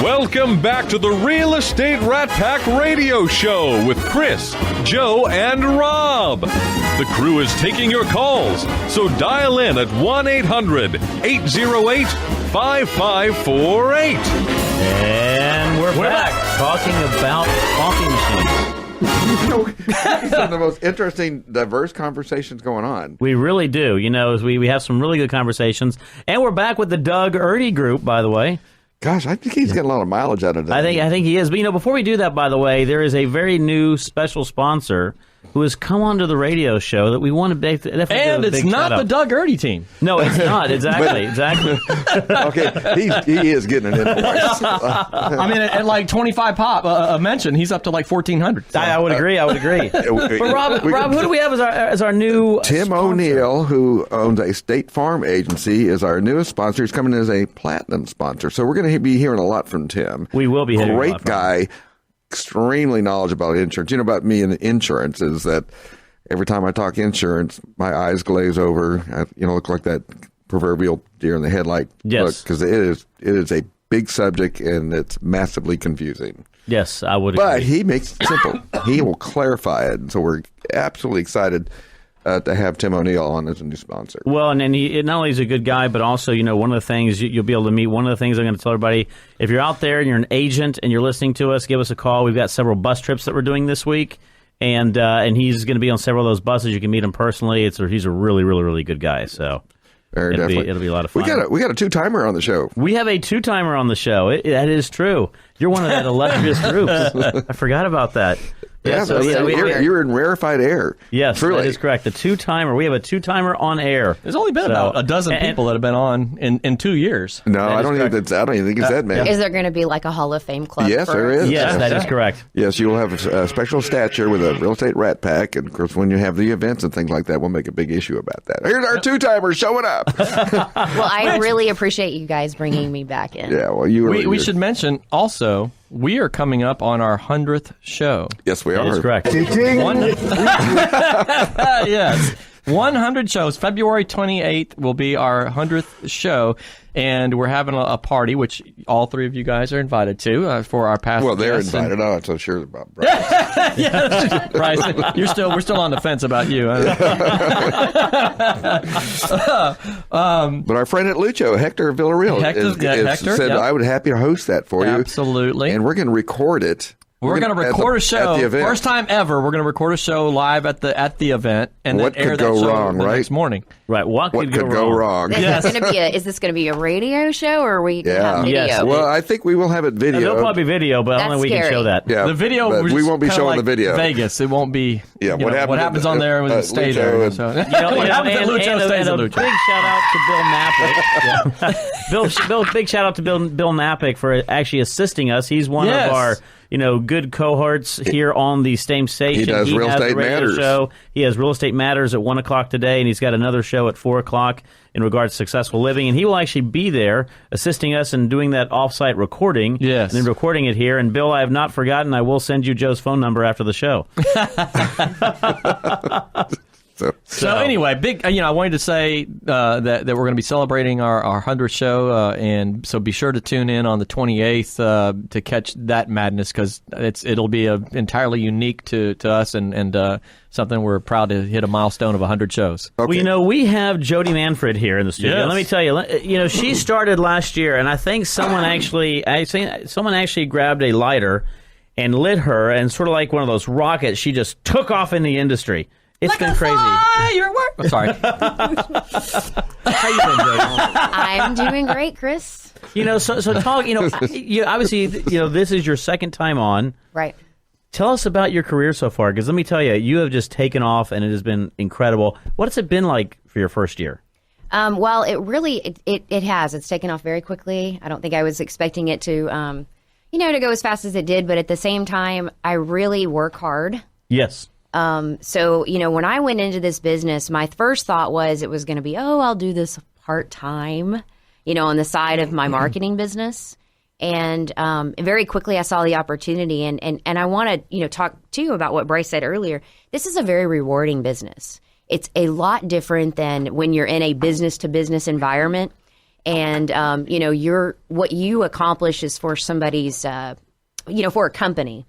Welcome back to the Real Estate Rat Pack Radio Show with Chris, Joe, and Rob. The crew is taking your calls, so dial in at 1-800-808-5548. And we're back talking about coffee machines. Some of the most interesting, diverse conversations going on. We really do. We have some really good conversations. And we're back with the Doug Erdy Group, by the way. Gosh, I think he's getting a lot of mileage out of that. I think he is. But, before we do that, by the way, there is a very new special sponsor who has come onto the radio show that we want to definitely and it's not the Doug Erdy team. No, it's not. Exactly. Okay, he is getting an invoice. I mean, at like 25 pop a mention, he's up to like 1,400. So. I would agree. But Rob, who do we have as our new Tim sponsor? O'Neill, who owns a State Farm agency, is our newest sponsor. He's coming in as a platinum sponsor. So we're going to be hearing a lot from Tim. We will be hearing a lot Great from guy. him. Extremely knowledgeable about insurance. About me and insurance is that every time I talk insurance, my eyes glaze over. I, look like that proverbial deer in the headlight. Yes, because it is a big subject and it's massively confusing. Yes, I would agree. But he makes it simple. He will clarify it, and so we're absolutely excited to have Tim O'Neill on as a new sponsor. Well, and he not only is a good guy, but also, one of the things you'll be able to meet. One of the things I'm going to tell everybody: if you're out there and you're an agent and you're listening to us, give us a call. We've got several bus trips that we're doing this week, and he's going to be on several of those buses. You can meet him personally. He's a really, really, really good guy. So. It'll be a lot of fun. We got a two-timer on the show. We have a two-timer on the show. That is true. You're one of that illustrious group. I forgot about that. You're in rarefied air. Yes, truly. That is correct. The two-timer. We have a two-timer on air. There's only been about a dozen people that have been on in 2 years. No, I don't even think it's that many. Is there going to be like a Hall of Fame club? Yes, there is. Yes, that is correct. Yes, you will have a special stature with a real estate rat pack, and of course, when you have the events and things like that, we'll make a big issue about that. Here's our two-timer showing up. Well, I really appreciate you guys bringing me back in. Yeah, well, we should mention also we are coming up on our 100th show. Yes, we are. That is correct. Yes. 100 shows. February 28th will be our 100th show, and we're having a party, which all three of you guys are invited to for our past. Well, they're guests. invited. I'm not so sure about Bryce. Yeah, Bryce, we're still on the fence about you. But our friend at Lucho, Hector Villarreal, said I would happy to host that for you. Absolutely. And we're going to record it. We're going to record a show. At the event. First time ever, we're going to record a show live at the event, and what then air could that go show wrong, the right? next morning. Right. What could go wrong? Is this going to be a radio show, or are we going to have video? Yes. Well, I think we will have it video. There'll probably be video, but only we can show that. Yeah, the video, but we won't be showing the video. Vegas, it won't be. Yeah, what happens on there will stay there. What happens at Lucho stays at Lucho. Big shout out to Bill Napick. Big shout out to Bill Napick for actually assisting us. He's one of our good cohorts here on the same station. He does Real Estate Matters. Show. He has Real Estate Matters at 1 o'clock today, and he's got another show at 4 o'clock in regards to successful living. And he will actually be there assisting us in doing that off-site recording. Yes. And then recording it here. And Bill, I have not forgotten. I will send you Joe's phone number after the show. So anyway, I wanted to say that we're going to be celebrating our 100th show, and so be sure to tune in on the 28th to catch that madness, because it'll be entirely unique to us and something we're proud to hit a milestone of 100 shows. Okay. Well, we have Jodi Manfred here in the studio. Yes. Let me tell you, she started last year, and I think someone actually grabbed a lighter and lit her, and sort of like one of those rockets, she just took off in the industry. It's been crazy. I'm sorry. How you been, Jodi? I'm doing great, Chris. So talk. Obviously, this is your second time on. Right. Tell us about your career so far, because let me tell you, you have just taken off, and it has been incredible. What has it been like for your first year? Well, it really it has. It's taken off very quickly. I don't think I was expecting it to to go as fast as it did, but at the same time, I really work hard. Yes. So, when I went into this business, my first thought was it was going to be, I'll do this part-time, on the side of my marketing business. And very quickly I saw the opportunity. And I want to, talk to you about what Bryce said earlier. This is a very rewarding business. It's a lot different than when you're in a business-to-business environment. And what you accomplish is for somebody's, for a company,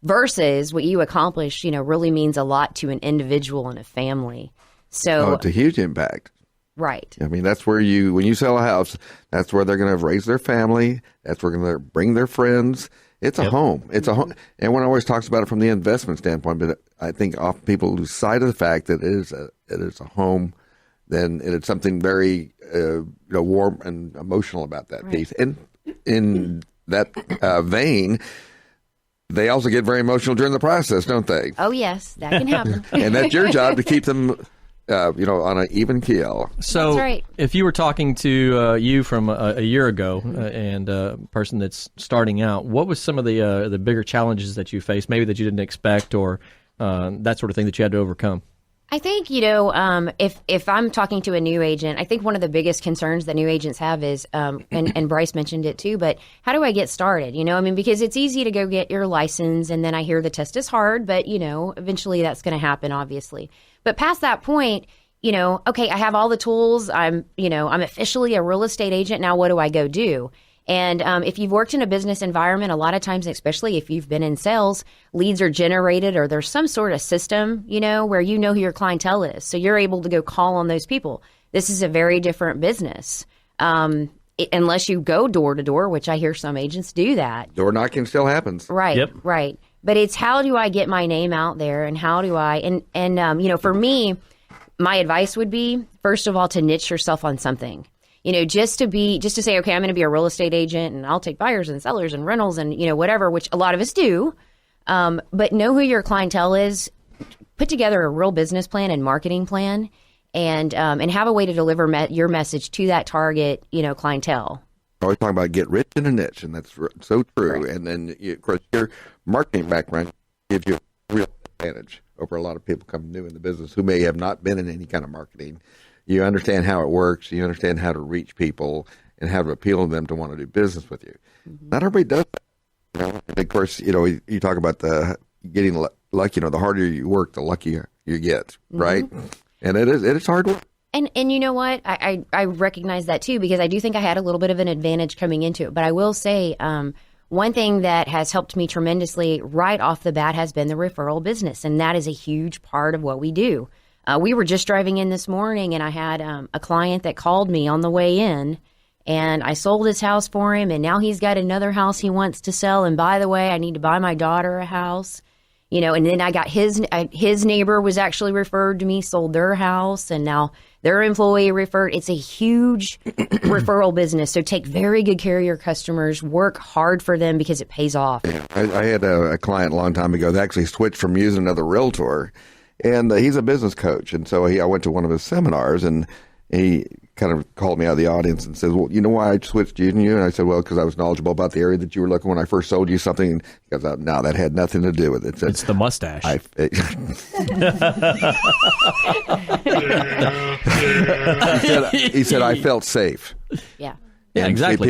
versus what you accomplish, really means a lot to an individual and a family. So it's a huge impact. Right. I mean, that's where when you sell a house, that's where they're going to raise their family. That's where they're going to bring their friends. It's a home. It's a home. And one always talks about it from the investment standpoint, but I think often people lose sight of the fact that it is a home. Then it's something very warm and emotional about that piece. And in that vein, they also get very emotional during the process, don't they? Oh yes, that can happen. And that's your job to keep them on an even keel. So That's right. If you were talking to you from a year ago and a person that's starting out, what was some of the bigger challenges that you faced, maybe that you didn't expect, or that sort of thing that you had to overcome? I think, if I'm talking to a new agent, I think one of the biggest concerns that new agents have is, and Bryce mentioned it too, but how do I get started? Because it's easy to go get your license, and then I hear the test is hard, but, eventually that's going to happen, obviously. But past that point, okay, I have all the tools. I'm officially a real estate agent. Now what do I go do? And if you've worked in a business environment, a lot of times, especially if you've been in sales, leads are generated, or there's some sort of system, where who your clientele is. So you're able to go call on those people. This is a very different business. Unless you go door to door, which I hear some agents do that. Door knocking still happens. Right, Yep. right. But it's how do I get my name out there, and how do I, for me, my advice would be, first of all, to niche yourself on something. Just to say, okay, I'm going to be a real estate agent and I'll take buyers and sellers and rentals and, whatever, which a lot of us do. But know who your clientele is, put together a real business plan and marketing plan, and have a way to deliver your message to that target, clientele. Always talking about get rich in a niche, and that's so true. Right. And then, of course, your marketing background gives you a real advantage over a lot of people coming new in the business who may have not been in any kind of marketing. You understand how it works. You understand how to reach people and how to appeal to them to want to do business with you. Mm-hmm. Not everybody does that. And of course, you talk about the getting lucky. The harder you work, the luckier you get, right? Mm-hmm. And it is hard work. And you know what? I recognize that too, because I do think I had a little bit of an advantage coming into it. But I will say one thing that has helped me tremendously right off the bat has been the referral business. And that is a huge part of what we do. We were just driving in this morning, and I had a client that called me on the way in, and I sold his house for him, and now he's got another house he wants to sell. And by the way, I need to buy my daughter a house. And then I got his neighbor was actually referred to me, sold their house, and now their employee referred. It's a huge referral business. So take very good care of your customers. Work hard for them because it pays off. Yeah, I had a client a long time ago that actually switched from using another realtor, and he's a business coach. And so I went to one of his seminars, and he kind of called me out of the audience and says, well, you know why I switched using you? And I said, well, because I was knowledgeable about the area that you were looking when I first sold you something. He goes, no, that had nothing to do with it. It's the mustache. He said, I felt safe. Yeah. Yeah, exactly.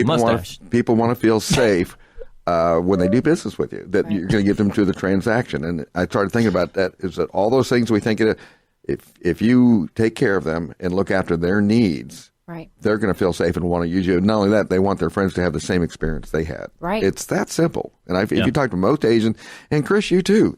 People want to feel safe when they do business with you, that you're going to get them to the transaction. And I started thinking about that, is that all those things we think of, if you take care of them and look after their needs, right, they're going to feel safe and want to use you. And not only that, they want their friends to have the same experience they had. Right. It's that simple. And if you talk to most agents, and Chris, you too,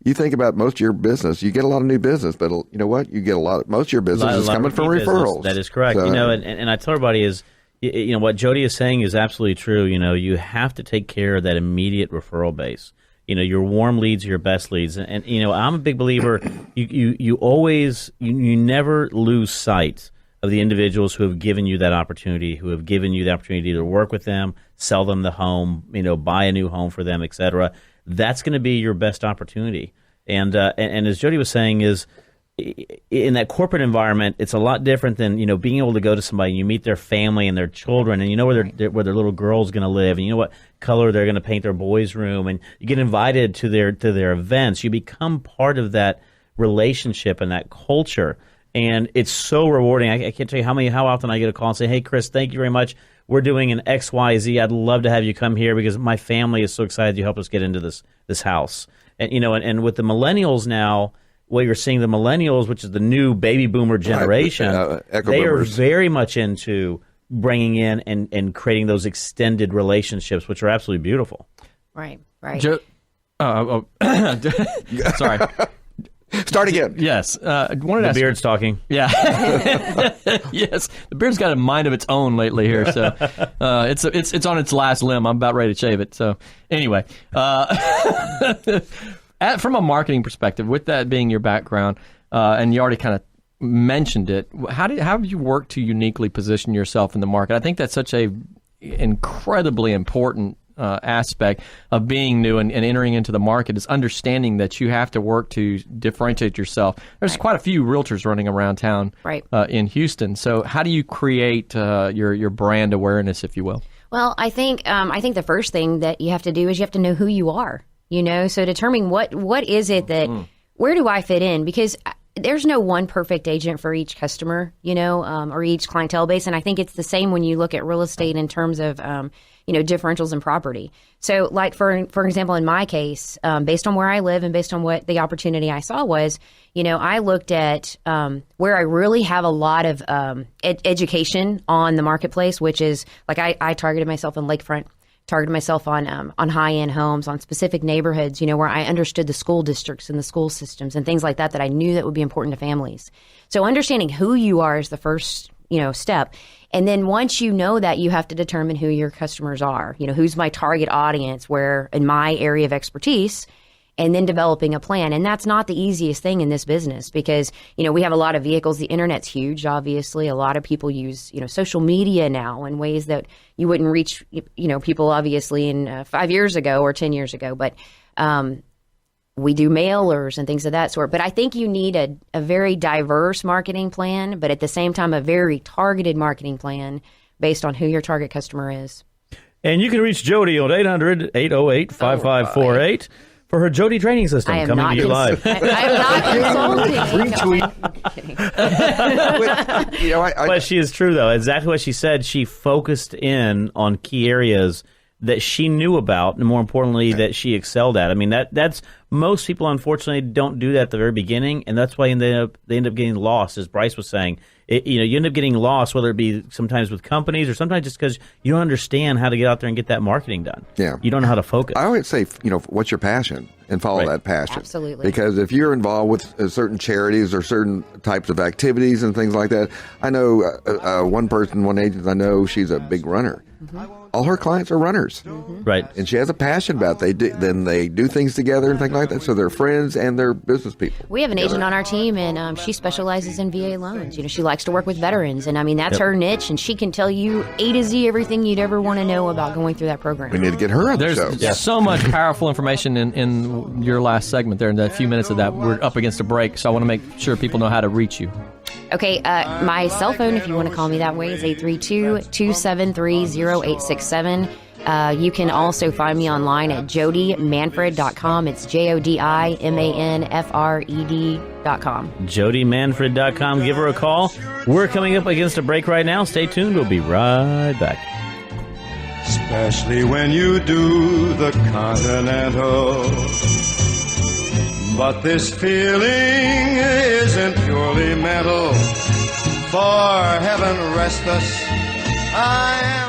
you think about most of your business, you get a lot of new business, but you know what? You get most of your business is coming from referrals. That is correct. So, and I tell everybody is, what Jodi is saying is absolutely true. You have to take care of that immediate referral base. Your warm leads are your best leads. And I'm a big believer, you always, you never lose sight of the individuals who have given you that opportunity, who have given you the opportunity to work with them, sell them the home, buy a new home for them, et cetera. That's going to be your best opportunity. And as Jodi was saying is, in that corporate environment, it's a lot different than being able to go to somebody and you meet their family and their children, and where their little girl's going to live, and you know what color they're going to paint their boys' room, and you get invited to their events. You become part of that relationship and that culture, and it's so rewarding. I can't tell you how often I get a call and say, "Hey, Chris, thank you very much. We're doing an XYZ. I'd love to have you come here because my family is so excited you helped us get into this house." And and with the millennials now, what you're seeing, the millennials, which is the new baby boomer generation, they are very much into bringing in and creating those extended relationships, which are absolutely beautiful. Right. Sorry. Start again. Yes. Wanted to The ask, beard's talking. Yeah. Yes. The beard's got a mind of its own lately here, so it's on its last limb. I'm about ready to shave it. So anyway, from a marketing perspective, with that being your background, and you already kind of mentioned it, how have you worked to uniquely position yourself in the market? I think that's such a incredibly important aspect of being new and entering into the market, is understanding that you have to work to differentiate yourself. There's quite a few realtors running around town in Houston. So how do you create your brand awareness, if you will? Well, I think the first thing that you have to do is you have to know who you are. So determine what is it that where do I fit in, because there's no one perfect agent for each customer, or each clientele base. And I think it's the same when you look at real estate in terms of, differentials in property. So like, for example, in my case, based on where I live and based on what the opportunity I saw was, I looked at where I really have a lot of education on the marketplace, which is like I targeted myself in Lakefront, targeted myself on high-end homes, on specific neighborhoods, where I understood the school districts and the school systems and things like that I knew that would be important to families. So understanding who you are is the first, step. And then once you know that, you have to determine who your customers are. Who's my target audience, where in my area of expertise, and then developing a plan. And that's not the easiest thing in this business because, we have a lot of vehicles. The internet's huge, obviously. A lot of people use, social media now in ways that you wouldn't reach, people obviously in 5 years ago or 10 years ago. But we do mailers and things of that sort. But I think you need a very diverse marketing plan, but at the same time, a very targeted marketing plan based on who your target customer is. And you can reach Jodi on 800-808-5548 for her Jodi training system coming to you live. I am not consulting. But she is true, though. Exactly what she said. She focused in on key areas that she knew about, and more importantly, that she excelled at. I mean, that's most people, unfortunately, don't do that at the very beginning, and that's why they end up getting lost, as Bryce was saying. You end up getting lost, whether it be sometimes with companies or sometimes just because you don't understand how to get out there and get that marketing done. Yeah. You don't know how to focus. I always say, what's your passion? And follow that passion. Absolutely. Because if you're involved with certain charities or certain types of activities and things like that, I know one agent I know, she's a big runner. Mm-hmm. All her clients are runners. Mm-hmm. Right. And she has a passion about it. They do things together and things like that, so they're friends and they're business people. We have an agent on our team, and she specializes in VA loans. She likes to work with veterans, and I mean, that's her niche, and she can tell you A to Z everything you'd ever want to know about going through that program. We need to get her on the show. There's so much powerful information in your last segment there, in that few minutes of that. We're up against a break, so I want to make sure people know how to reach you. Okay, my cell phone, if you want to call me that way, is 832-273-0867. You can also find me online at jodimanfred.com. It's JODIMANFRED.com. JodiManfred.com. Give her a call. We're coming up against a break right now. Stay tuned. We'll be right back. Especially when you do the Continental. But this feeling isn't purely mental. For heaven rest us, I am